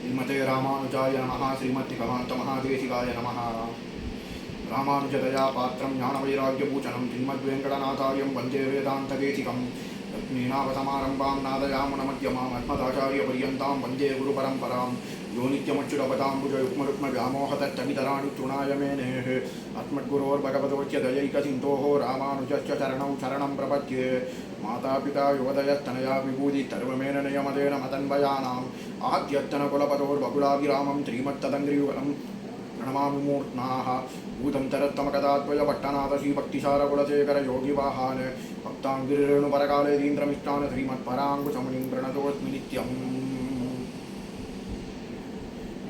श्रीमते रामानुजाय नमः। श्रीमद्भगवन्तमहादेशिकाय नमः। रामानुजदया पात्रं ज्ञानवैराग्यभूषणं श्रीमद्वेङ्कटनाथार्यं वन्दे वेदान्तदेशिकं। लक्ष्मीनाथसमारम्भां नादयामुनमध्यमाम् अस्मदाचार्यपर्यन्तां वन्दे गुरुपरम्परां। यो नित्यमच्युतपदाम्बुजयुग्मरुक्मव्यामोहतस्तवितराणि तृणाय मेनेः। अस्मद्गुरोर्भगवतोस्य दयैकसिन्धोः रामानुजस्य चरणौ शरणं प्रपद्ये। मातापिता युवदयस्तनया विभूति सर्वमेनयमदेन मतन्वयानाम् आद्यत्तनकुलपतोर्बकुलाभिरामं श्रीमत्तदङ्घ्रियुगलं प्रणमामि मूर्ध्नाः। भूतं तरत्तमकदात्वयपट्टनाथ श्रीभक्तिसारकुलशेखर योगिवाहान् भक्ताङ्गिरेणुपरकालेदीन्द्रमिष्टान् श्रीमत्पराङ्कुशमुनिं प्रणतोऽस्मि नित्यम्।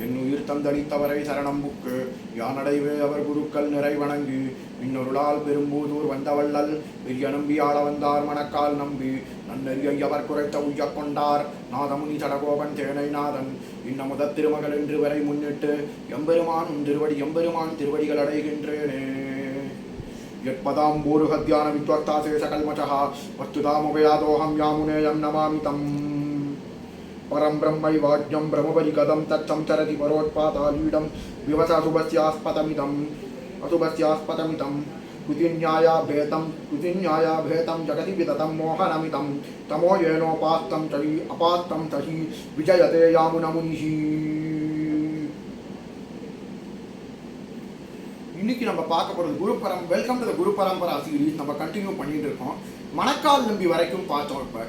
என்னுயிர் தந்தளித்தவரை சரணம் புக்கு யானடைவே அவர் குருக்கள் நிறை வணங்கி இன்னொருளால் பெரும்பூதூர் வந்தவள்ளல் பெரிய நம்பி ஆள வந்தார் மணக்கால் நம்பி நன்னறியை அவர் குறைத்த உய்ய கொண்டார் நாதமுனி சடகோபன் தேனை நாதன் இன்னமுத திருமகள் என்று வரை முன்னிட்டு எம்பெருமான் திருவடிகள் அடைகின்றேனே. யத்பதாம் பூருஹத்யான வித்வக்தாசேஷ கல்மஷः வஸ்துதாமுபயாதோஹம் யாமுனேயம் நமாமிதம். परं ब्रह्मैवाज्ञं ब्रह्मपरिगतं तत्संसरति परोत्पातालीडं विवसाशुभस्यास्पदमिदं कृतिन्यायाभेतं जगति विततं मोहनमिदं तमो येनोपास्तं चहि अपास्तं तहि विजयते यामुनमुनिः. இன்னைக்கு நம்ம பார்க்க போகிறது welcome to the Guru Parampara series. நம்ம கண்டினியூ பண்ணிட்டு இருக்கோம். மணக்கால் நம்பி வரைக்கும் பார்த்தோம். இப்போ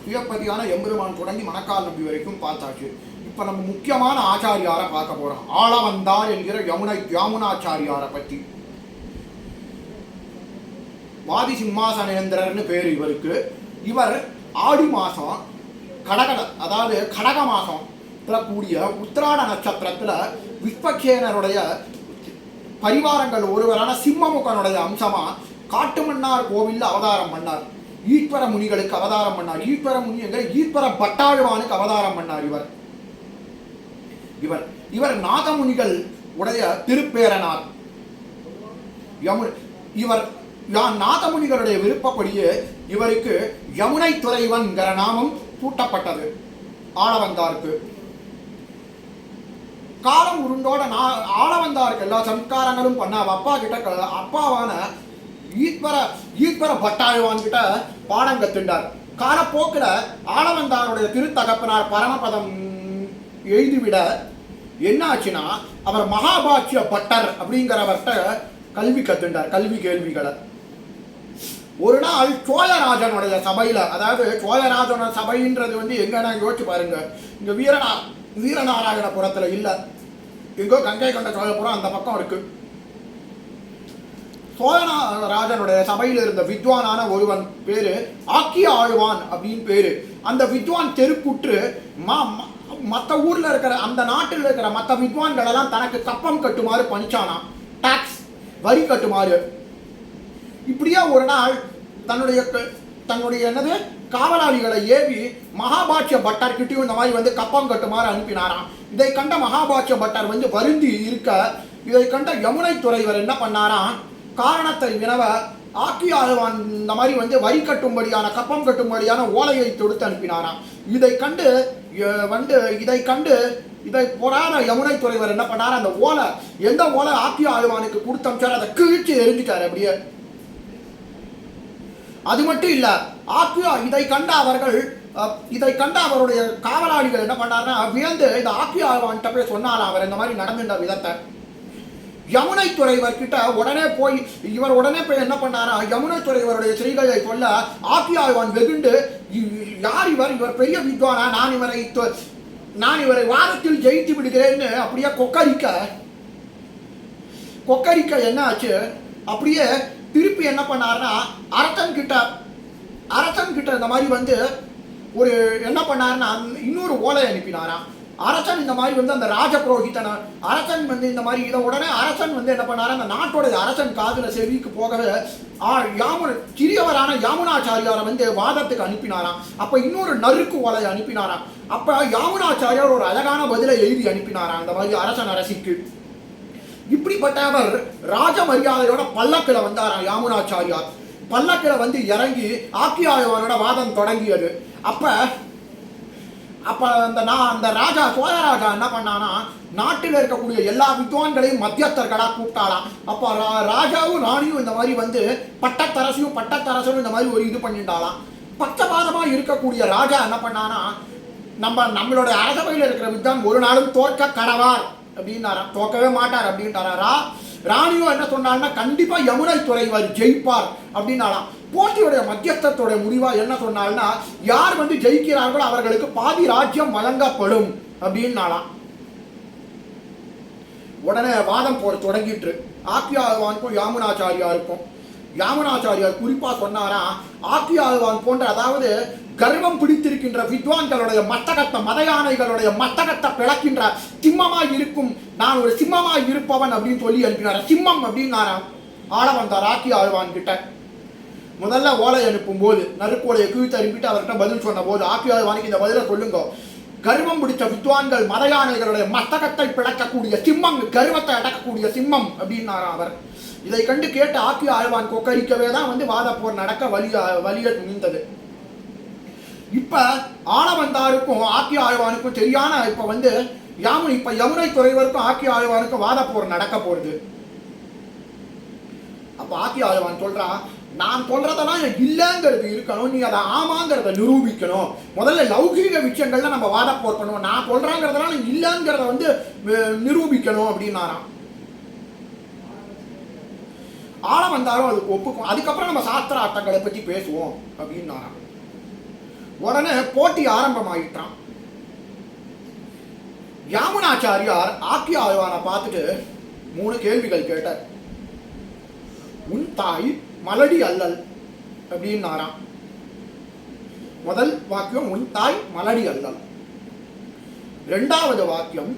சுயப்பதியான எம்பெருமான் தொடங்கி மணக்கால் நம்பி வரைக்கும் பார்த்தாச்சு. இப்போ நம்ம முக்கியமான ஆச்சாரியாரை பார்க்க போகிறோம். ஆள வந்தார் என்கிற யாமுனாச்சாரியாரை பற்றி. வாதி சிம்மாசனேந்திரர்னு பேர் இவருக்கு. இவர் ஆடி மாதம் அதாவது கடக மாதம் கூடிய உத்திராட நட்சத்திரத்தில் விஸ்வக்சேனருடைய பரிவாரங்கள் ஒருவரான சிம்மமுகனுடைய அம்சமா காட்டுமன்னார் கோவிலில் அவதாரம் பண்ணார். ஈஸ்வர முனிகளுக்கு அவதாரம் பண்ணார். ஈஸ்வர முனி என்கிற ஈஸ்வர பட்டாழ்வானுக்கு அவதாரம் பண்ணார். இவர் நாதமுனிகள் உடைய திருப்பேரனார். இவர் நாதமுனிகளுடைய விருப்பப்படியே இவருக்கு யமுனை துறைவன்கிற நாமம் சூட்டப்பட்டது. ஆளவந்தாருக்கு காலம் உருண்டோட ஆளவந்தாருக்கு எல்லா சம்ஸ்காரங்களும் பண்ண அப்பா கிட்ட அப்பாவான ஈஸ்வர பட்டாழ்வான் கிட்ட பாடம் கத்துண்டார். காலப்போக்கில் ஆளவந்தாருடைய திருத்தகப்பனார் பரமபதம் எழுதிவிட என்ன ஆச்சுன்னா அவர் மகாபாட்சிய பட்டர் அப்படிங்கிறவர்கிட்ட கல்வி கத்துண்டார். கல்வி கேள்விகளை ஒரு நாள் சோழராஜனுடைய சபையில, அதாவது சோழராஜன சபைன்றது எங்கன்னா யோசிச்சு பாருங்க. இங்க வீரநாராயணபுரத்துல இல்ல, எங்கோ கங்கை கொண்ட சோழபுரம் அந்த பக்கம் இருக்கு. சோழராஜனுடைய சபையில் இருந்த வித்வானான ஒருவன் பேரு ஆக்கிய ஆழ்வான் அப்படின்னு பேரு. அந்த வித்வான் தெருக்குற்று மற்ற ஊர்ல இருக்கிற அந்த நாட்டில் இருக்கிற மற்ற வித்வான்கள் எல்லாம் தனக்கு கப்பம் கட்டுமாறு பணிச்சானா, டாக்ஸ் வரி கட்டுமாறு. இப்படியே ஒரு நாள் தன்னுடைய என்னது காவலாளிகளை ஏவி மகாபாட்சிய பட்டர் கிட்டையும் இந்த மாதிரி கப்பம் கட்டுமாறு அனுப்பினாராம். இதை கண்ட மகாபாட்சிய பட்டர் வருந்தி இருக்க, இதை கண்ட யமுனை துறைவர் என்ன பண்ணாராம், காரணத்தை வினவ ஆக்கிய ஆழ்வான் இந்த மாதிரி வரி கட்டும்படியான கப்பம் கட்டும்படியான ஓலையை தொடுத்து அனுப்பினாராம். இதை போடாத யமுனை துறைவர் என்ன பண்ணார், அந்த ஓலை எந்த ஓலை ஆக்கிய ஆழ்வானுக்கு கொடுத்தமிச்சார் அதை கிழிச்சு எரிஞ்சிட்டார் அப்படியே. அது மட்டும் இல்ல, இதை கண்ட அவருடைய காவலாளிகள் என்ன பண்ணார்னா வியந்து இந்த ஆக்கிய ஆழ்வான்கிட்ட போய் சொன்னாராம் அவர் இந்த மாதிரி நடந்துட்ட விதத்தை. யமுனை துறைவர் கிட்ட இவர் உடனே போய் என்ன பண்ணாரா, யமுனை துறைவருடைய ஸ்ரீகளை சொல்ல ஆக்கிய ஆழ்வான் வெகுண்டு, யார் இவர் பெரிய வித்வானா, நான் இவரை வாரத்தில் ஜெயித்து விடுகிறேன்னு அப்படியே கொக்கரிக்க என்ன ஆச்சு, அப்படியே திருப்பி என்ன பண்ணாருன்னா அரசன் கிட்ட இந்த மாதிரி ஒரு என்ன பண்ணாருன்னா இன்னொரு ஓலை அனுப்பினாராம். அரசன் இந்த மாதிரி அந்த ராஜபுரோகிதன அரசன் இந்த மாதிரி இதை உடனே அரசன் என்ன பண்ணாரு, அந்த நாட்டோடைய அரசன் காதுல செவிக்கு போகவே சிறியவரான யாமுனாச்சாரியாரை வாதத்துக்கு அனுப்பினாராம். அப்ப இன்னொரு நறுக்கு ஓலையை அனுப்பினாராம். அப்ப யாமுனாச்சாரியார் ஒரு அழகான பதிலை எழுதி அனுப்பினாராம் அந்த மாதிரி அரசன் அரசிக்கு. இப்படிப்பட்டவர் ராஜ மரியாதையோட பல்லக்கில் வந்தாராம் யாமுனாச்சாரியார். பல்லக்கில் இறங்கி ஆக்கிய ஆழ்வானோட வாதம் தொடங்கியது. அப்ப அப்ப அந்த ராஜா சோழராஜா என்ன பண்ணானா, நாட்டில் இருக்கக்கூடிய எல்லா வித்வான்களையும் மத்தியஸ்தர்களா கூப்பிட்டாலாம். அப்ப ராஜாவும் ராணியும் இந்த மாதிரி வந்து பட்டத்தரசரும் இந்த மாதிரி ஒரு இது பண்ணிட்டாலாம். பச்சபாதமா இருக்கக்கூடிய ராஜா என்ன பண்ணானா, நம்மளோட அரசவையில் இருக்கிற வித்வான் ஒரு நாளும் தோற்க கடவார் அப்படின்னாரா, தோக்கவே மாட்டார் அப்படின்ட்டாரா. ராணியும் என்ன சொன்னால்னா, கண்டிப்பா யமுனை துறைவர் ஜெயிப்பார் அப்படின்னாலாம். போட்டியுடைய மத்தியஸ்தத்துடைய முடிவா என்ன சொன்னால்னா, யார் வந்து ஜெயிக்கிறார்களோ அவர்களுக்கு பாதி ராஜ்யம் வழங்கப்படும் அப்படின்னாலாம். உடனே வாதம் போட தொடங்கிட்டு ஆக்கியாழ்வானுக்கும் யாமுனாச்சாரியாருக்கும். யாமுனாச்சாரியார் குறிப்பா சொன்னாரா, ஆக்கியாழ்வான் போன்ற, அதாவது கர்வம் பிடித்திருக்கின்ற வித்வான்களுடைய மத்தகத்தை, மத யானைகளுடைய மத்தகத்தை பிளக்கின்ற சிம்மமாய் இருக்கும், நான் ஒரு சிம்மமாய் இருப்பவன் அப்படின்னு சொல்லி அனுப்பினார. சிம்மம் அப்படின்னாராம். ஆள வந்தார் ஆக்கியாழ்வான் கிட்ட. முதல்ல ஓலை அனுப்பும் போது நறுக்கோலையை கீழ்த்து அனுப்பிட்டு அவர்கிட்ட பதில் சொன்ன போது, ஆக்கியாழ்வானுக்கு இந்த பதிலை சொல்லுங்க, கர்வம் பிடிச்ச வித்வான்கள் மத யானைகளுடைய மத்தகத்தை பிளக்கக்கூடிய சிம்மம், கர்வத்தை அடக்கக்கூடிய சிம்மம் அப்படின்னாராம் அவர். இதை கண்டு கேட்டு ஆக்கியாழ்வான் கொக்கரிக்கவே தான் வந்து வாதப்போர் நடக்க வலிய துணிந்தது. இப்ப ஆளவந்தாருக்கும் ஆக்கியாழ்வானுக்கும் சரியான இப்ப வந்து யமுனை துறைவருக்கும் ஆக்கியாழ்வானுக்கும் வாதப்போர் நடக்க போறது. அப்ப ஆக்கியாழ்வான் சொல்றான், நான் சொல்றதெல்லாம் இல்லைங்கிறது இருக்கணும், நீ அதை ஆமாங்கிறத நிரூபிக்கணும். முதல்ல லௌகீக விஷயங்கள்ல நம்ம வாதப்போர் பண்ணுவோம், நான் சொல்றாங்கிறதெல்லாம் இல்லைங்கிறத வந்து நிரூபிக்கணும் அப்படின்னாராம். ஆள வந்தாலும் அதுக்கு ஒப்புக்கும், அதுக்கப்புறம் நம்ம சாஸ்திரார்த்தங்களை பற்றி பேசுவோம் அப்படின்னாராம். உடனே போட்டி ஆரம்பமாயிட்டான். யாமுனாச்சாரியார் ஆக்கியாழ்வானை பார்த்துட்டு 3 கேள்விகள் கேட்டார். உன் தாய் மலடி அல்லல் அப்படின்னாராம். முதல் வாக்கியம் உன் தாய் மலடி அல்லல். 2வது வாக்கியம்,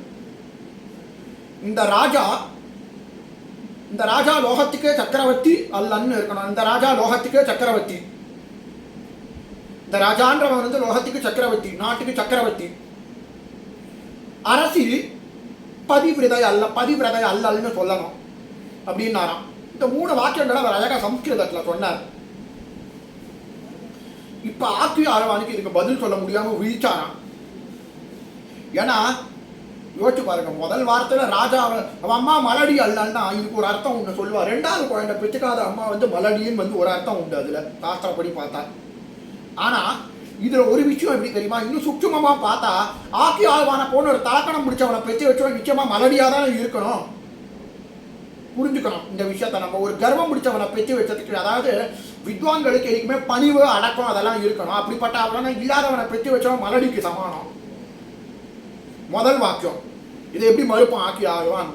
இந்த ராஜா லோகத்துக்கே சக்கரவர்த்தி அல்லன்னு இருக்கணும். இந்த ராஜா லோகத்துக்கே சக்கரவர்த்தி, இந்த ராஜான்றவன் வந்து லோகத்துக்கு சக்கரவர்த்தி, நாட்டுக்கு சக்கரவர்த்தி. அரசி பதிவிரதை அல்லல்னு சொல்லணும் அப்படின்னாராம். இந்த 3 வாக்கியங்களை அவர் அழகா சம்ஸ்கிருதத்தில் சொன்னார். இப்ப ஆக்கியாழ்வானுக்கு இதுக்கு பதில் சொல்ல முடியாம விழிச்சாராம். ஏன்னா யோசிச்சு பாருங்க, முதல் வார்த்தையில ராஜா அவன் அம்மா மலடி அல்லன்னா இதுக்கு ஒரு அர்த்தம் ஒன்று சொல்லுவா. 2வது குழந்தை பெற்றுக்காத அம்மா வந்து மலடின்னு வந்து ஒரு அர்த்தம் உண்டு அதுல சாஸ்திரப்படி பார்த்தா. ஆனா இதுல ஒரு விஷயம் எப்படி தெரியுமா, இன்னும் சூட்சுமமா பார்த்தா ஆக்கியாழ்வான போன ஒரு தலக்கணம் முடிச்சவனை பெற்று வச்சவன் நிச்சயமா மலடியா தானே இருக்கணும். புரிஞ்சுக்கணும் இந்த விஷயத்த. நம்ம ஒரு கர்வம் முடிச்சவனை பெற்று வச்சதுக்கு, அதாவது வித்வான்களுக்கு எதுக்குமே பணிவு அடக்கம் அதெல்லாம் இருக்கணும். அப்படிப்பட்ட அவனை இல்லாதவனை பெற்று வச்சவன் மலடிக்கு சமானம். முதல் வாக்கியம் இதை எப்படி மறுப்பான் ஆக்கியாழ்வான்.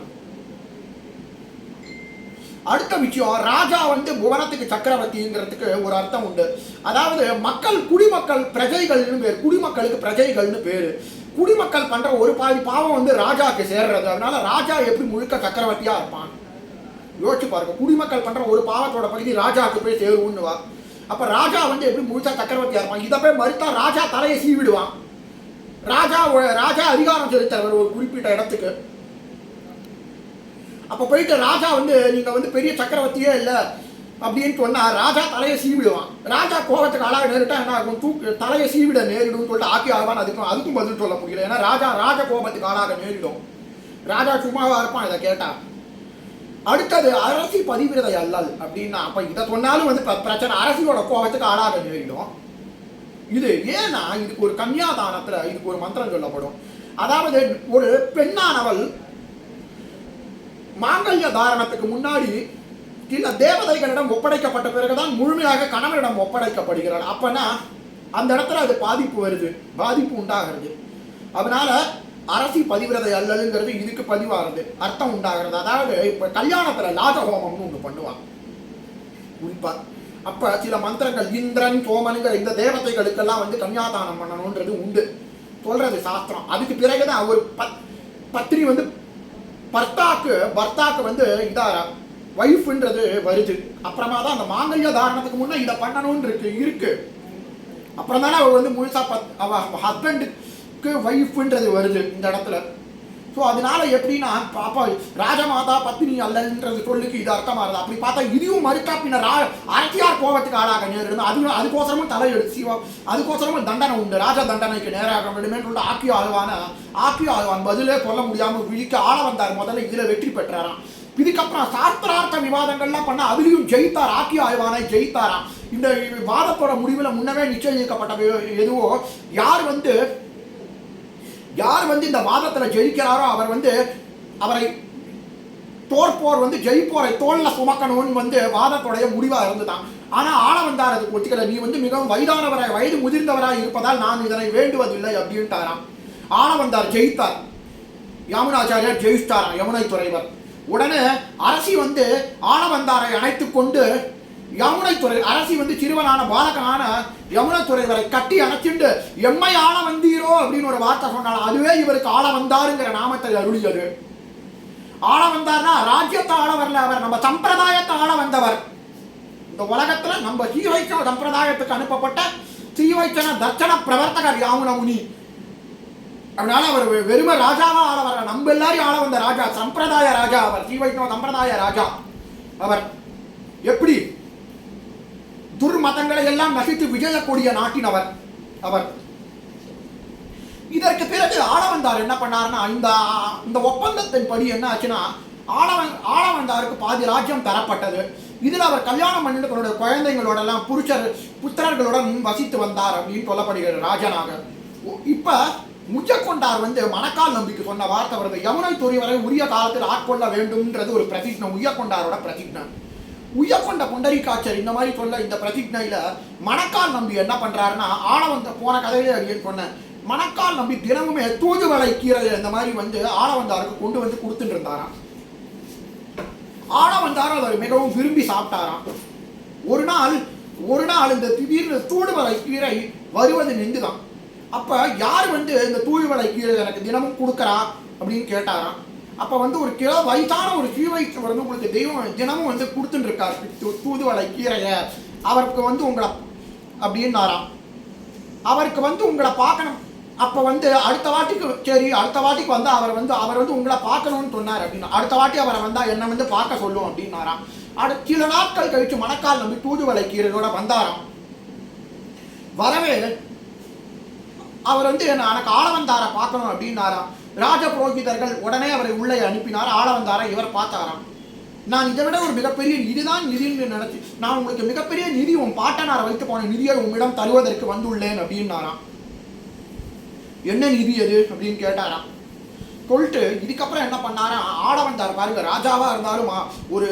அடுத்த விஷயம், ராஜா வந்து புவனத்துக்கு சக்கரவர்த்திங்கிறதுக்கு ஒரு அர்த்தம் உண்டு. அதாவது மக்கள், குடிமக்கள், பிரஜைகள்னு பேர், குடிமக்களுக்கு பிரஜைகள்னு பேரு. குடிமக்கள் பண்ற ஒரு பாதி பாவம் வந்து ராஜாக்கு சேர்றது. அதனால ராஜா எப்படி முழுக்க சக்கரவர்த்தியா இருப்பான் யோசிச்சு பாருங்க. குடிமக்கள் பண்ற ஒரு பாவத்தோட பகுதி ராஜாவுக்கு போய் சேருவா. அப்ப ராஜா வந்து எப்படி முழுசா சக்கரவர்த்தியா இருப்பான். இதை போய் மறுத்தா ராஜா தலையை சீவிடுவான். ராஜா அதிகாரம் செலுத்தவர் ஒரு குறிப்பிட்ட இடத்துக்கு. அப்ப போயிட்டு ராஜா வந்து நீங்க வந்து பெரிய சக்கரவர்த்தியே இல்லை அப்படின்னு சொன்னா ராஜா தலையை சீவிடுவான். ராஜா கோபத்துக்கு ஆளாக நேரிட்டா என்ன ஆகும், தலையை சீவிட நேரிடும் சொல்லிட்டு ஆக்கியாழ்வான் அதுக்கும் பதில் சொல்ல முடியல. ஏன்னா ராஜா கோபத்துக்கு ஆளாக நேரிடும். ராஜா சும்மாவா இருப்பான் இதை கேட்டா. அடுத்தது அரசி பதிவிரதை அல்லல் அப்படின்னா, அப்ப இதை சொன்னாலும் வந்து பிரச்சனை, அரசியோட கோபத்துக்கு ஆளாக நேரிடும். இது ஏன்னா இதுக்கு ஒரு கன்னியாதானத்துல இதுக்கு ஒரு மந்திரம் சொல்லப்படும். அதாவது ஒரு பெண்ணானவள் மாங்கல்ய தாரணத்துக்கு முன்னாடி சில தேவதைகளிடம் ஒப்படைக்கப்பட்ட பிறகுதான் முழுமையாக கணவனிடம் ஒப்படைக்கப்படுகிறாள். அப்பனா அந்த இடத்துல அது பாதிப்பு உண்டாகிறது. அதனால அரசி பதிவிரதை அல்லலுங்கிறது இதுக்கு பதிவாகிறது, அர்த்தம் உண்டாகிறது. அதாவது இப்ப கல்யாணத்துல லாஜஹோமம்னு ஒண்ணு பண்ணுவாங்க குறிப்பா. அப்ப சில மந்திரங்கள் இந்திரன் சோமனுங்கிற இந்த தேவதைகளுக்கெல்லாம் வந்து கன்னியாதானம் பண்ணணும்ன்றது உண்டு சொல்றது சாஸ்திரம். அதுக்கு பிறகுதான் ஒரு பத்னி வந்து பர்த்தாக்கு வந்து இதா வைஃப்ன்றது வருது. அப்புறமா தான் அந்த மாங்கல்ய தாரணத்துக்கு முன்னே இதை பண்ணணும்னு இருக்கு. அப்புறம் தானே அவள் வந்து முழுசா அவ ஹஸ்பண்டுக்கு வைஃப்ன்றது வருது இந்த இடத்துல. ஸோ ஸோ அதனால எப்படின்னா பாப்பா ராஜமாதா பத்தினி அல்லன்றது சொல்லுக்கு இது அர்த்தமா இருந்தது. அப்படி பார்த்தா இதையும் மறுக்கா பின்னர் அரசியார் கோபத்துக்கு ஆளாக நேரிடும். அதுக்கோசரமும் தலை எடுத்து அதுக்கோசரமும் தண்டனை உண்டு. ராஜ தண்டனைக்கு நேராக வேண்டுமே சொல்லிட்டு ஆக்கிய ஆழ்வான் பதிலே சொல்ல முடியாமல் விழிக்க ஆள வந்தார். முதல்ல இதுல வெற்றி பெற்றாராம். இதுக்கப்புறம் சாஸ்திரார்த்த விவாதங்கள்லாம் பண்ண அதுலயும் ஜெயித்தார். ஆக்கிய ஆழ்வானை ஜெயித்தாராம். இந்த வாதத்தோட முடிவில் முன்னவே நிச்சயிக்கப்பட்ட எதுவோ யார் வந்து இந்த வாதத்தில் ஜெயிக்கிறாரோ அவர் வந்து அவரை தோற்போர் வந்து ஜெயிப்போரை தோல்ல சுமக்கணும்னு வந்து வாதத்தோடைய முடிவா இருந்துதான். ஆனா ஆள வந்தார் அதுக்கு ஒத்துக்கல. நீ வந்து மிகவும் வயது முதிர்ந்தவராய் இருப்பதால் நான் இதனை வேண்டுவதில்லை அப்படின்ட்டாராம். ஆள வந்தார் ஜெயித்தார். யாமுனாச்சாரியார் ஜெயித்தாராம் யமுனை துறைவர். உடனே அரசி வந்து ஆள வந்தாரை அணைத்துக் கொண்டு அரசி வந்து சிறுவனான பாலகனான யமுனை துறைவரை கட்டி அணைச்சுண்டு எம்மை ஆள வந்தீரோ அப்படின்னு ஒரு வார்த்தை சொன்னாலும் அதுவே இவருக்கு ஆள வந்தாருங்கிற நாமத்தை அருளியது. ஆள வந்தார்னா ராஜ்யத்தை ஆள வரல, அவர் நம்ம சம்பிரதாயத்தை ஆள வந்தவர். இந்த உலகத்துல நம்ம ஸ்ரீவைஷ்ணவ சம்பிரதாயத்துக்கு அனுப்பப்பட்ட ஸ்ரீவைஷ்ணவ தர்சன பிரவர்த்தகர் யாமுன முனி. அதனால அவர் வெறும ராஜாவா ஆள வர, நம்ம எல்லாரையும் ஆள வந்த ராஜா, சம்பிரதாய ராஜா அவர், ஸ்ரீவைஷ்ணவ சம்பிரதாய ராஜா அவர். எப்படி துர்மதங்களை எல்லாம் நசித்து விஜயக்கூடிய நாட்டினவர் அவர். இதற்கு பிறகு ஆளவந்தார் என்ன பண்ணாருன்னா இந்த ஒப்பந்தத்தின் படி என்ன ஆச்சுன்னா ஆளவந்தாருக்கு பாதி ராஜ்யம் தரப்பட்டது. இதுல அவர் கல்யாணம் பண்ணிட்டு தன்னுடைய குழந்தைங்களோட எல்லாம் புத்திரர்களுடன் வசித்து வந்தார் அப்படின்னு சொல்லப்படுகிறது ராஜனாக. இப்ப முஜக்கொண்டார் வந்து மணக்கால் நம்பிக்கை சொன்ன வார்த்தை வருது, யமுனை துறைவரை உரிய காலத்தில் ஆட்கொள்ள வேண்டும்ன்றது ஒரு பிரதிஜ்னம், உய்யக்கொண்டாரோட பிரதிஜ்னம். உய்யக்கொண்ட புண்டரீகாட்சர் இந்த மாதிரி சொல்ல இந்த பிரதிஜ்னையில மணக்கால் நம்பி என்ன பண்றாருன்னா ஆளவந்த போன கதையிலே அப்படின்னு சொன்னேன். மணக்கால் நம்பி தினமுமே தூதுவளை கீரை இந்த மாதிரி வந்து ஆளவந்தாருக்கு கொண்டு வந்து கொடுத்துட்டு இருந்தாராம். ஆளவந்தாரும் அவர் மிகவும் விரும்பி சாப்பிட்டாராம். ஒரு நாள் இந்த திடீர்னு தூதுவளை கீரை வருவது நின்றுதான். அப்ப யார் வந்து இந்த தூதுவளை கீரை எனக்கு தினமும் கொடுக்கறா அப்படின்னு கேட்டாராம். அப்ப வந்து ஒரு வயசான ஒரு ஸ்ரீவைஷ்ணவர் வந்து உங்களுக்கு தெய்வம் தினமும் வந்து கொடுத்துட்டு இருக்காரு தூதுவளை கீரைய, அவருக்கு வந்து உங்களை அப்படின்னாராம். அவருக்கு வந்து உங்களை பார்க்கணும். அப்ப வந்து அடுத்த வாட்டிக்கு வந்து அவர் வந்து உங்களை பார்க்கணும்னு சொன்னார் அப்படின்னா அடுத்த வாட்டி அவரை வந்தா என்ன வந்து பார்க்க சொல்லும் அப்படின்னாராம். சில நாட்கள் கழிச்சு மணக்கால் நம்பி தூதுவளை கீரையோட வந்தாராம். வரவே அவர் வந்து எனக்கு ஆளவந்தாரை பார்க்கணும் அப்படின்னாராம். ராஜ புரோகிதர்கள் உடனே அவரை உள்ளே அனுப்பினார். ஆளவந்தாரை இவர் பார்த்தாராம். நான் இதை விட ஒரு மிகப்பெரிய இதுதான் நிதின்னு நினைச்சு நான் உங்களுக்கு மிகப்பெரிய நிதி உன் பாட்டனாரை வைத்து போன நிதியை உம்மிடம் தருவதற்கு வந்துள்ளேன் அப்படின்னாராம். என்ன நிதி அது அப்படின்னு கேட்டாராம். சொல்லிட்டு இதுக்கப்புறம் என்ன பண்ணாராம், ஆளவந்தார் பாருங்க ராஜாவா இருந்தாலும் ஒரு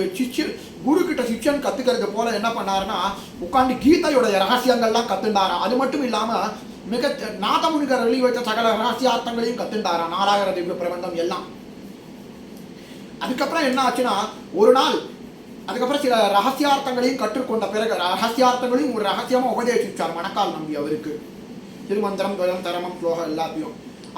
குரு கிட்ட சிஷ்யன் கத்துக்கிறது போல என்ன பண்ணாருன்னா உட்காந்து கீதையோட ரகசியங்கள்லாம் கத்துண்டாராம். அது மட்டும் இல்லாம மிக நாதமுனிகர் எழுதி வைத்த சகல ரகசியார்த்தங்களையும் கத்துண்டாராம், 4000 திவ்ய பிரபந்தம் எல்லாம். அதுக்கப்புறம் என்ன ஆச்சுன்னா ஒரு நாள் அதுக்கப்புறம் சில ரகசியார்த்தங்களையும் கற்றுக்கொண்ட பிறகு ரகசியார்த்தங்களையும் ஒரு ரகசியமா உபதேசிச்சார் மணக்கால் நம்பி அவருக்கு. திருமந்திரம் துவயம் தரமம் ஸ்லோகம் எல்லாத்தையும்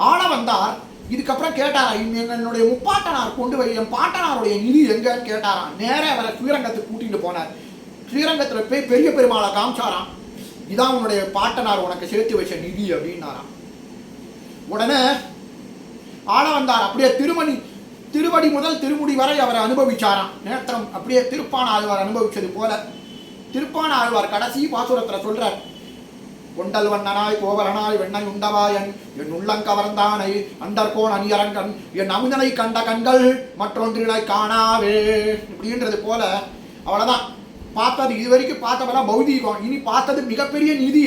ஆளவந்தார் இதுக்கப்புறம் கேட்டாரா, என்னுடைய முப்பாட்டனார் கொண்டு போய் என் பாட்டனாருடைய நிதி எங்கன்னு கேட்டாராம். நேரே அவரை ஸ்ரீரங்கத்துக்கு கூட்டிட்டு போனார். ஸ்ரீரங்கத்துல போய் பெரிய பெருமாளை காமிச்சாராம். இதான் உன்னுடைய பாட்டனார் உனக்கு சேர்த்து வச்ச நிதி அப்படின்னாராம். உடனே ஆளவந்தார் அப்படியே திருவடி முதல் திருமுடி வரை அவரை அனுபவிச்சாராம். நேத்திரம் அப்படியே திருப்பான ஆழ்வார் அனுபவிச்சது போல. திருப்பான ஆழ்வார் கடைசி பாசுரத்துல சொல்றார், கொண்டல் வண்ணனாய் கோவலனாய் வெண்ணை உண்டவாயன் என் உள்ளங்கவர்ந்தானை அண்டர்கோன் அணியரங்கன் என் அமுதனை கண்ட கண்கள் மற்றொன்றினை காணாவே அப்படின்றது போல. அவ்வளவுதான் பார்த்தது, இதுவரைக்கும் பார்த்தவெல்லாம் பௌதீகம். இனி பார்த்தது மிகப்பெரிய நிதி.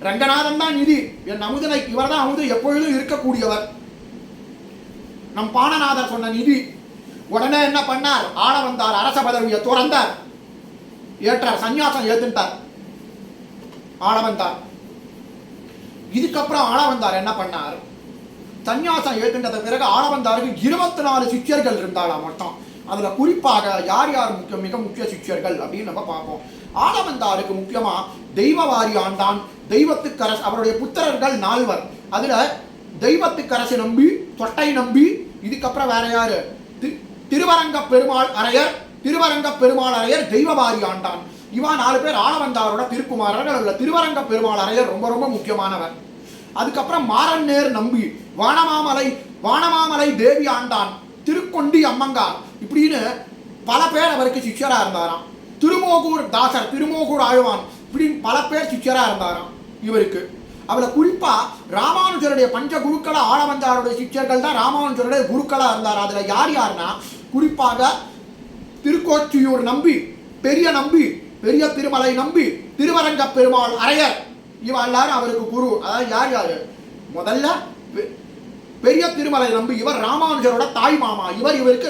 ரங்கநாதன் தான் நிதி. என் அமுதனை இவர் தான் அமுது எப்பொழுதும் இருக்கக்கூடியவர். நம் பாணநாதர் சொன்ன நிதி. உடனே என்ன பண்ணார், ஆளவந்தார் அரச பதவியை துறந்தார், ஏற்றார், சன்னியாசம் ஏத்துட்டார் ஆளவந்தார். இதுக்கப்புறம் ஆளவந்தார் என்ன பண்ணார், சன்னியாசம் ஏத்துட்டத பிறகு ஆளவந்தாருக்கு 24 சிஷ்யர்கள் இருந்தாளா மொத்தம். அதுல குறிப்பாக யார் யார் மிக முக்கிய சிஷ்யர்கள் அப்படின்னு நம்ம பார்ப்போம். ஆளவந்தாருக்கு முக்கியமா தெய்வவாரி ஆண்டான், தெய்வத்துக்கரசு, அவருடைய புத்திரர்கள் 4. அதுல தெய்வத்துக்கரசு நம்பி, தொட்டை நம்பி, இதுக்கப்புறம் வேற யாரு, திருவரங்க பெருமாள் அரையர், தெய்வவாரி ஆண்டான். இவா 4 பேர் ஆளவந்தாரோட திருக்குமாரர்கள். அதுல திருவரங்க பெருமாள் அரையர் ரொம்ப ரொம்ப முக்கியமானவர். அதுக்கப்புறம் மாரன்னேர் நம்பி, வானமாமலை தேவி ஆண்டான், திருக்கொண்டி அம்மங்கார் இப்படின்னு பல பேர் அவருக்கு சிஷ்யரா இருந்தாராம். திருமோகூர் தாசர், திருமோகூர் ஆழ்வான் இப்படின்னு பல பேர் சிஷ்யரா இருந்தாராம் இவருக்கு. அவளை குறிப்பா ராமானுஜருடைய பஞ்ச குருக்கள ஆளவந்தாருடைய சிஷ்யர்கள் தான் ராமானுஜருடைய குருக்களா இருந்தார். அதுல யார் யாருன்னா குறிப்பாக திருக்கோட்டியூர் நம்பி, பெரிய நம்பி, பெரிய திருமலை நம்பி, திருவரங்க பெருமாள் அரையர், இவ எல்லாரும் அவருக்கு குரு. அதாவது யார் யாரு? முதல்ல பெரிய திருமலை நம்பி, இவர் ராமானுஜரோட தாய் மாமா. இவருக்கு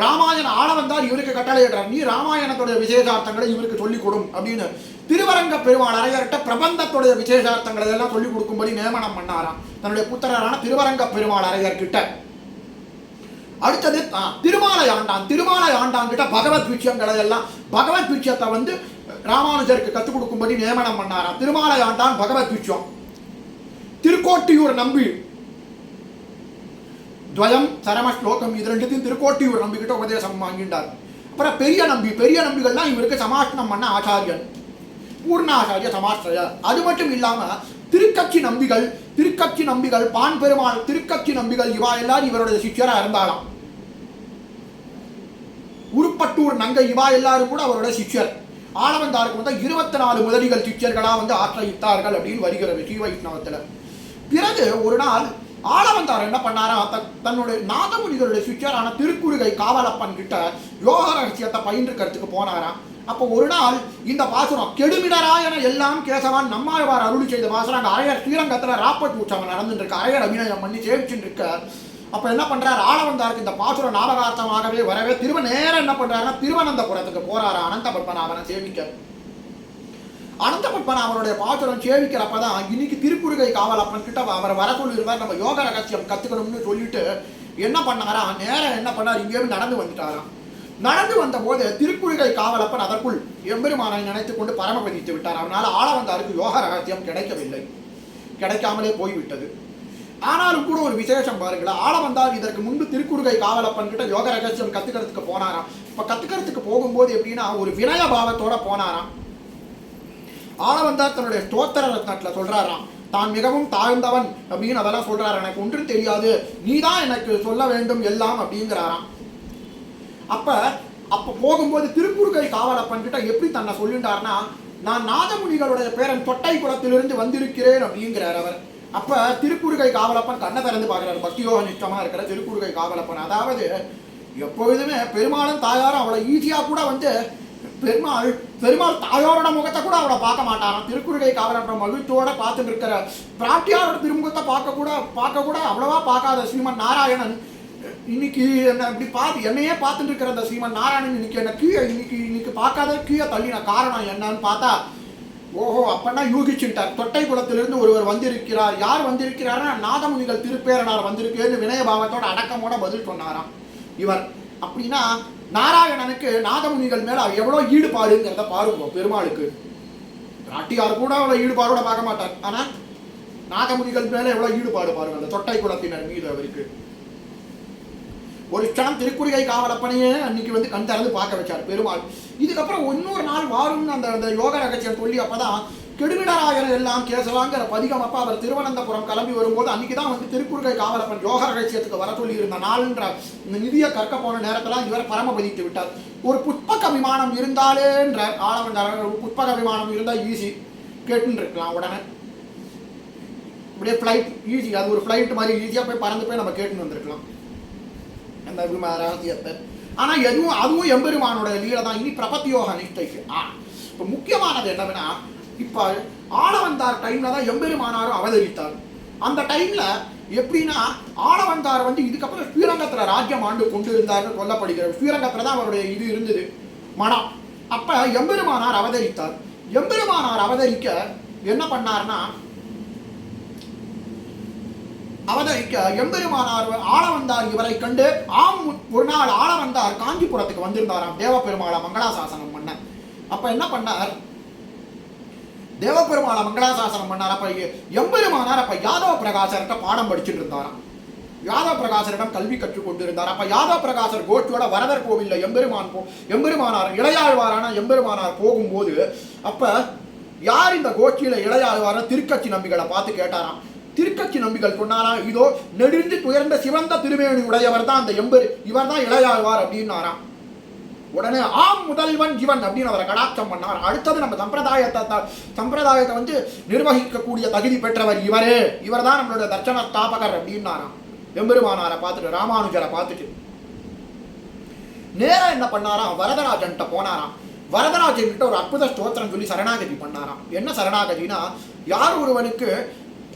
ராமாயண ஆளவந்தார் இவருக்கு கட்டளையிடுறார், நீ ராமாயணத்துடைய விசேஷார்த்தங்களை இவருக்கு சொல்லிக் கொடும் அப்படின்னு. திருவரங்க பெருமாள் அரையர்கிட்ட பிரபந்தத்துடைய விசேஷார்த்தங்களை எல்லாம் சொல்லிக் கொடுக்கும்படி நியமனம் பண்ணாராம் தன்னுடைய புத்திரரான திருவரங்க பெருமாள் அரையர்கிட்ட. அடுத்தது திருமாலை ஆண்டான் கிட்ட பகவத் விஷயங்களை எல்லாம், பகவத் விஷயத்தை ராமானுஜருக்கு கற்றுக் கொடுக்கும்படி நியமனம் பண்ணாராம். திருமாலை ஆண்டான் பகவத் விஷயம். திருக்கோட்டியூர் நம்பி துவயம் சரம ஸ்லோகம் இது ரெண்டுத்தையும் திருக்கோட்டியூர் நம்பிக்கிட்ட உபதேசம் வாங்கிட்டார். அப்புறம் பெரிய நம்பிகள்லாம் இவருக்கு சமாஷ்டம் பண்ண ஆச்சாரியன், பூர்ணாச்சாரிய சமாஷ்டய. அது மட்டும் இல்லாம திருக்கட்சி நம்பிகள், பான் பெருமாள் திருக்கட்சி நம்பிகள் இவா எல்லாரும் இவருடைய சிஷ்யரா இருந்தாலாம். உருப்பட்டூர் நங்கை இவா எல்லாரும் கூட அவருடைய சிஷ்யர். ஆளவந்தாருக்கு 24 முதலிகள் சிஷ்யர்களா ஆசிரியித்தார்கள் அப்படின்னு வருகிறது ஸ்ரீ வைஷ்ணவத்துல. பிறகு ஒரு நாள் ஆளவந்தார் என்ன பண்ணாரா, தன்னுடைய நாதமுனிகளுடைய சிஷ்யரான திருக்குறுகை காவலப்பன் கிட்ட யோக ரகசியத்தை பயின்றுக்கிறதுக்கு போனாராம். அப்போ ஒரு நாள் இந்த பாசுரம் கெடுமிடராயன எல்லாம் கேசவான் நம்மாழ்வார் அருளி செய்த பாசுரம் அங்கே அரையர் ஸ்ரீரங்கத்துல ராப்பட் உற்சவம் நடந்துட்டு இருக்கு, அரையர் அபிநயம் பண்ணி சேவிச்சுட்டு இருக்க. அப்ப என்ன பண்றாரு, ஆளவந்தாருக்கு இந்த பாசுரம் ஞாபகார்த்தமாகவே வரவே நேரம் என்ன பண்றாருன்னா திருவனந்தபுரத்துக்கு போறாரா அனந்த பத்மநாபனை சேவிக்க. அனந்த பத்மநாபனுடைய பாசுரம் சேவிக்கிறப்பதான் இன்னைக்கு திருக்குறுகை காவலப்பன் கிட்ட அவர் வர சொல்லிருவார், நம்ம யோக ரகசியம் கத்துக்கணும்னு சொல்லிட்டு என்ன பண்ணாரா, நேரம் என்ன பண்ணார், இங்கேயும் நடந்து வந்துட்டாராம். நடந்து வந்த போது திருக்குறுகை காவலப்பன் அதற்குள் எம்பெருமானை நினைத்துக் கொண்டு பரமபதித்து விட்டார். அவனால ஆளவந்தாருக்கு யோக ரகசியம் கிடைக்கவில்லை, கிடைக்காமலே போய்விட்டது. ஆனாலும் கூட ஒரு விசேஷம் பாருங்களா, ஆளவந்தார் இதற்கு முன்பு திருக்குறுகை காவலப்பன் கிட்ட யோக ரகசியம் கத்துக்கிறதுக்கு போனாராம். இப்ப கத்துக்கிறதுக்கு போகும்போது எப்படின்னா ஒரு வினய பாவத்தோட போனாராம். ஆளவந்தார் தன்னுடைய ஸ்தோத்திர ரத்னத்துல சொல்றாராம், தான் மிகவும் தாழ்ந்தவன் அப்படின்னு அதெல்லாம் சொல்றாரு, எனக்கு ஒன்றும் தெரியாது, நீதான் எனக்கு சொல்ல வேண்டும் எல்லாம் அப்படிங்கிறாராம். அப்ப போகும்போது திருக்குறுகை காவலப்பன் கிட்ட எப்படி தன்னை சொல்லிட்டார்னா, நான் நாதமுனிகளுடைய பேரன் தொட்டை குளத்திலிருந்து வந்திருக்கிறேன் அப்படிங்கிறார் அவர். அப்ப திருக்குறுகை காவலப்பன் கண்ணை திறந்து பார்க்கிறார், பக்தியோக நிஷ்டமா இருக்கிற திருக்குறுகை காவலப்பன். அதாவது எப்பொழுதுமே பெருமாளும் தாயாரும் அவளை ஈஸியா கூட பெருமாள் தாயாரோட முகத்தை கூட அவளை பார்க்க மாட்டாராம். திருக்குறுகை காவலப்பன் மகிழ்ச்சியோட பார்த்துட்டு இருக்கிற பிராட்டியாரோட திருமுகத்தை பார்க்க கூட அவ்வளவா பார்க்காத ஸ்ரீமன் நாராயணன் இன்னைக்கு என்ன இப்படி என்னையே பார்த்துட்டு இருக்கிற அந்த ஸ்ரீமன் நாராயணன் இன்னைக்கு என்ன இன்னைக்கு பார்க்காத கீழே தள்ளின காரணம் என்னன்னு பார்த்தா, ஓஹோ அப்பன்னா யூகிச்சுட்டார், தொட்டை குளத்திலிருந்து ஒருவர் வந்திருக்கிறார். யார் வந்திருக்கிறார்னா நாதமுனிகள் திருப்பேரனார் வந்திருக்கேன்னு வினயபாவத்தோட அடக்கமோட பதில் சொன்னாராம் இவர். அப்படின்னா நாராயணனுக்கு நாதமுனிகள் மேல எவ்வளவு ஈடுபாடுங்கிறத பாருங்க. பெருமாளுக்கு பிராட்டியார் கூட அவ்வளவு ஈடுபாடோட பார்க்க மாட்டார், ஆனா நாதமுனிகள் மேல எவ்வளவு ஈடுபாடு பாருங்க அந்த தொட்டை குளத்தினர் மீது அவருக்கு. ஒரு க்ஷணம் திருக்குறுகை காவலப்பனையே அன்னைக்கு கண் திறந்து பார்க்க வச்சார் பெருமாள். இதுக்கப்புறம் இன்னொரு நாள் வாரும்னு அந்த யோக ரகசியம் சொல்லி அப்பதான் கெடுமிடராயன எல்லாம் கேசவாங்கிற பதிகம் அப்ப அவர் திருவனந்தபுரம் கிளம்பி வரும்போது அன்னைக்குதான் திருக்குறுகை காவலப்பன் யோக ரகசியத்துக்கு வர சொல்லி இருந்த நாள்ன்ற இந்த நிதியை கற்க போன நேரத்துல இவரை பரமபதித்து விட்டார். ஒரு புஷ்பக விமானம் இருந்தாலேன்ற ஆளவந்தார், புஷ்பக விமானம் இருந்தா ஈஸி கேட்டுன்னு இருக்கலாம் உடனே, அப்படியே ஃபிளைட் ஈஸி, அது ஒரு ஃபிளைட் மாதிரி ஈஸியா போய் பறந்து போய் நம்ம கேட்டுன்னு வந்திருக்கலாம் அந்த ரகசியத்தை. ஆனா அதுவும் எம்பெருமானோட லீலை தான். இனி பிரபத்தியோக நிஷ்டைக்கு இப்ப முக்கியமானது என்னன்னா, இப்ப ஆளவந்தார் டைம்ல தான் எம்பெருமானாரும் அவதரித்தார். அந்த டைம்ல எப்படின்னா ஆளவந்தார் இதுக்கப்புறம் ஸ்ரீரங்கத்துல ராஜ்யம் ஆண்டு கொண்டு இருந்தார்னு சொல்லப்படுகிறது. ஸ்ரீரங்கத்துல தான் அவருடைய இது இருந்தது மனம். அப்ப எம்பெருமானார் அவதரித்தார். எம்பெருமானார் அவதரிக்க என்ன பண்ணார்னா, எம்பெருமானார் ஆளவந்தார் இவரை கண்டு ஒரு நாள் ஆளவந்தார் காஞ்சிபுரத்துக்கு வந்திருந்தாராம் தேவபெருமாளை மங்களாசாசனம் பண்ண. அப்ப என்ன பண்ணார், தேவபெருமாளை மங்களாசாசனம் பண்ணார். அப்ப எம்பெருமானார் அப்ப யாதவ பிரகாசர்கிட்ட பாடம் படிச்சுட்டு இருந்தாராம். யாதவ பிரகாசரிடம் கல்வி கற்றுக் கொண்டிருந்தார். அப்ப யாதவ பிரகாசர் கோஷ்டியோட வரதர் கோவில்ல எம்பெருமானார் இளையாழ்வாரான எம்பெருமானார் போகும்போது அப்ப யார் இந்த கோஷ்டியில இளையாழ்வார திருக்கட்சி நம்பிகளை பார்த்து கேட்டாராம், திருக்கட்சி நம்பிகள் சொன்னாராம், இதோ நெடுந்து துயர்ந்த சிவந்த திருமேனி உடையவர் தான் அந்த எம்பர், இவர் தான் இளையாழ்வார் அப்படின்னாராம். உடனே ஆம் முதல்வன் இவன் அப்படின்னு அவரை கடாட்சம் பண்ணார். அடுத்தது நம்ம சம்பிரதாயத்தை வந்து நிர்வகிக்கக்கூடிய தகுதி பெற்றவர் இவரே, இவர் தான் நம்மளோட தர்சன ஸ்தாபகர் அப்படின்னாராம். எம்பெருமானாரை பார்த்துட்டு, ராமானுஜரை பார்த்துட்டு நேரம் என்ன பண்ணாராம், வரதராஜன்ட்ட போனாராம். வரதராஜன் கிட்ட ஒரு அற்புத ஸ்தோத்திரம் சொல்லி சரணாகதி பண்ணாராம். என்ன சரணாகதினா, யார் ஒருவனுக்கு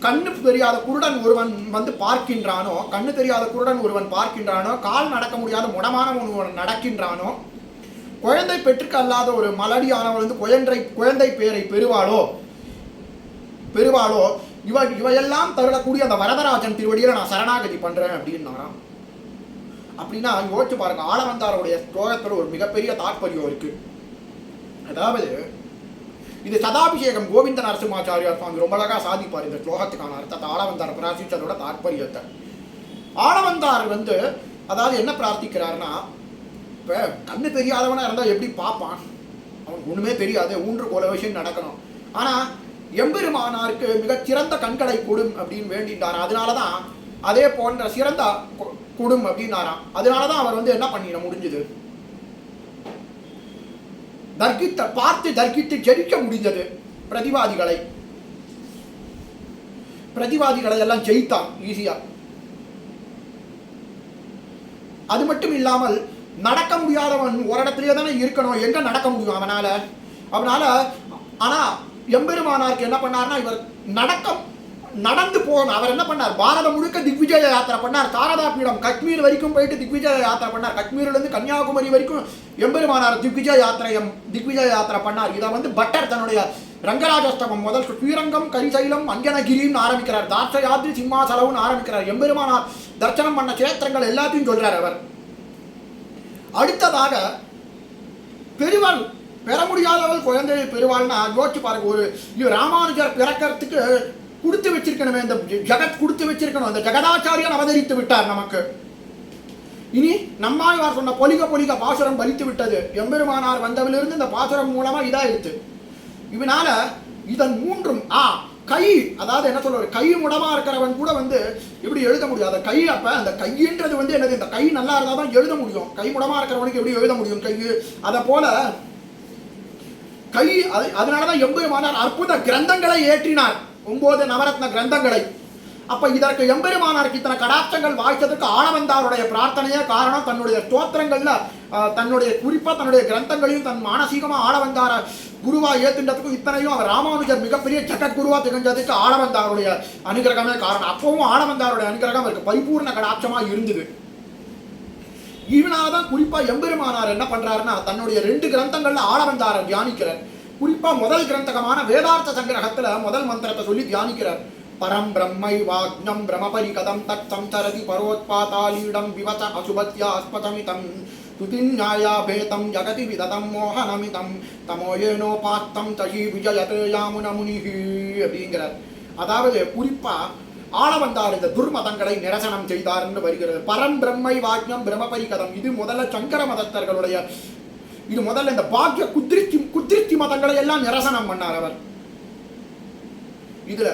கண்ணு தெரியாத குருடன் ஒருவன் வந்து பார்க்கின்றானோ, கண்ணு தெரியாத குருடன் ஒருவன் பார்க்கின்றானோ, கால் நடக்க முடியாத முடமான ஒருவன் நடக்கின்றானோ, குழந்தை பெற்றுக்கு அல்லாத ஒரு மலடியானவள் வந்து குழந்தை பேரை பெறுவாளோ இவையெல்லாம் தருளக்கூடிய அந்த வரதராஜன் திருவடியில நான் சரணாகதி பண்றேன் அப்படின்னாராம். அப்படின்னா யோசிச்சு பாருங்க, ஆளவந்தாருடைய ஸ்லோகத்துல ஒரு மிகப்பெரிய தாற்பயம் இருக்கு. அதாவது இது சதாபிஷேகம் கோவிந்த நரசிம்மாச்சாரியார் சுவாமி ரொம்ப அழகா சாதிப்பார் இந்த ஸ்லோகத்துக்கான அர்த்தத்தை, ஆளவந்தார் பிரார்த்திச்சதோட தாற்பயத்தை. ஆளவந்தார் வந்து அதாவது என்ன பிரார்த்திக்கிறாருன்னா, இப்போ கண்ணு தெரியாதவனா இருந்தால் எப்படி பார்ப்பான், அவனுக்கு ஒன்றுமே தெரியாது, ஊன்று கோல விஷயம் நடக்கணும். ஆனால் எம்பெருமானாருக்கு மிகச்சிறந்த கண்களை கொடும் அப்படின்னு வேண்டிட்டார். அதனால தான் அதே போன்ற சிறந்த கொடும் அப்படின்னாராம். அதனால தான் அவர் வந்து என்ன பண்ணிட முடிஞ்சது, தர்க்கித்து ஜெயிக்க முடிஞ்சது. பிரதிவாதிகளை எல்லாம் ஜெயித்தான் ஈஸியா. அது மட்டும் இல்லாமல் நடக்க முடியாதவன் ஒரு இடத்துலயே தானே இருக்கணும், எங்க நடக்க முடியும் அவனால. ஆனா எம்பெருமானாருக்கு என்ன பண்ணார்னா, இவர் நடந்து போகணும். அவர் என்ன பண்ணார், பாரதம் முழுக்க திக்விஜய யாத்திரை பண்ணார். சாரதா பீடம் காஷ்மீர் வரைக்கும் போயிட்டு திக்விஜய யாத்திரை பண்ணார். காஷ்மீர்ல இருந்து கன்னியாகுமரி வரைக்கும் எம்பெருமானார் திக்விஜய யாத்திரை பண்ணார். இதை வந்து பட்டர் தன்னுடைய ரங்கராஜஸ்தவம் முதல் ஸ்ரீரங்கம் கரிசைலம் அஞ்சனகிரின்னு ஆரம்பிக்கிறார், தாட்சயாத்ரி சிம்மாசலவுன்னு ஆரம்பிக்கிறார். எம்பெருமானார் தர்சனம் பண்ண சேத்திரங்கள் எல்லாத்தையும் சொல்றார் அவர். அடுத்ததாக பெருவாள் பெற முடியாதவள் குழந்தையை பெறுவாள்னா யோசிச்சு பாருங்க, ஒரு ராமானுஜர் பிறக்கிறதுக்கு கொடுத்து வச்சிருக்கணுமே, இந்த ஜெகத் கொடுத்து வச்சிருக்கணும். இந்த ஜெகதாச்சாரியன் அவதரித்து விட்டார் நமக்கு. இனி நம்மாழ்வார் சொன்ன பொலிக பாசுரம் பலித்து விட்டது. எம்பெருமானார் வந்தவிலிருந்து இந்த பாசுரம் மூலமா இதாயிடுச்சு. இதனால இதன் மூன்றும் கை, அதாவது என்ன சொல்ற, கை முடமா இருக்கிறவன் கூட வந்து எப்படி எழுத முடியாது கை. அப்ப அந்த கைன்றது வந்து என்னது, இந்த கை நல்லா இருந்தா தான் எழுத முடியும். கை முடமா இருக்கிறவனுக்கு எப்படி எழுத முடியும் கை? அத போல கை. அதனாலதான் எம்பெருமானார் அற்புத கிரந்தங்களை ஏற்றினார், 9 நவரத்ன கிரந்தங்களை. அப்ப இதற்கு எம்பெருமானாருக்கு இத்தனை கடாட்சங்கள் வாய்ச்சதுக்கு ஆளவந்தாருடைய பிரார்த்தனையே காரணம். தன்னுடைய ஸ்தோத்திரங்கள்ல தன்னுடைய குறிப்பா தன்னுடைய கிரந்தங்களையும் தன் மானசீகமா ஆளவந்தார குருவா ஏத்துன்றதுக்கும் இத்தனையும் அவர் ராமானுஜர் மிகப்பெரிய ஜகத் குருவா திகழ்ந்ததுக்கு ஆளவந்தாருடைய அனுகிரகமே காரணம். அப்பவும் ஆளவந்தாருடைய அனுகிரகம் அவருக்கு பரிபூர்ண கடாட்சமா இருந்தது. இவனாதான் குறிப்பா எம்பெருமானார் என்ன பண்றாருன்னா, தன்னுடைய 2 கிரந்தங்கள்ல ஆளவந்தார தியானிக்கிறார். குறிப்பா முதல் கிரந்தகமான வேதார்த்த சங்கிரகத்துல முதல் மந்திரத்தை சொல்லி தியானிக்கிறார். பரம் பிரம்மை வாக்ஞம் பிரமபரிகதம் தத் சம்சரதி பரோத்பாதாலீடம் விவச அசுபத்யா அஸ்பதமிதம் துதிஞாயா பேதம் ஜகதி விததம் மோகனமிதம் தமோயேனோபாத்தம் தஹி விஜயதே யாமுன முனிஹி அப்படிங்கிறார். அதாவது குறிப்பா ஆளவந்தார் இந்த துர்மதங்களை நிரசனம் செய்தார் என்று வருகிறது. பரம் பிரம்மை வாக்ஞம் பிரமபரிகதம், இது முதல்ல சங்கர மதஸ்தர்களுடைய, இது முதல்ல இந்த பாக்ய குத்திருச்சி மதங்களை எல்லாம் நிரசனம் பண்ணார் அவர். இதுல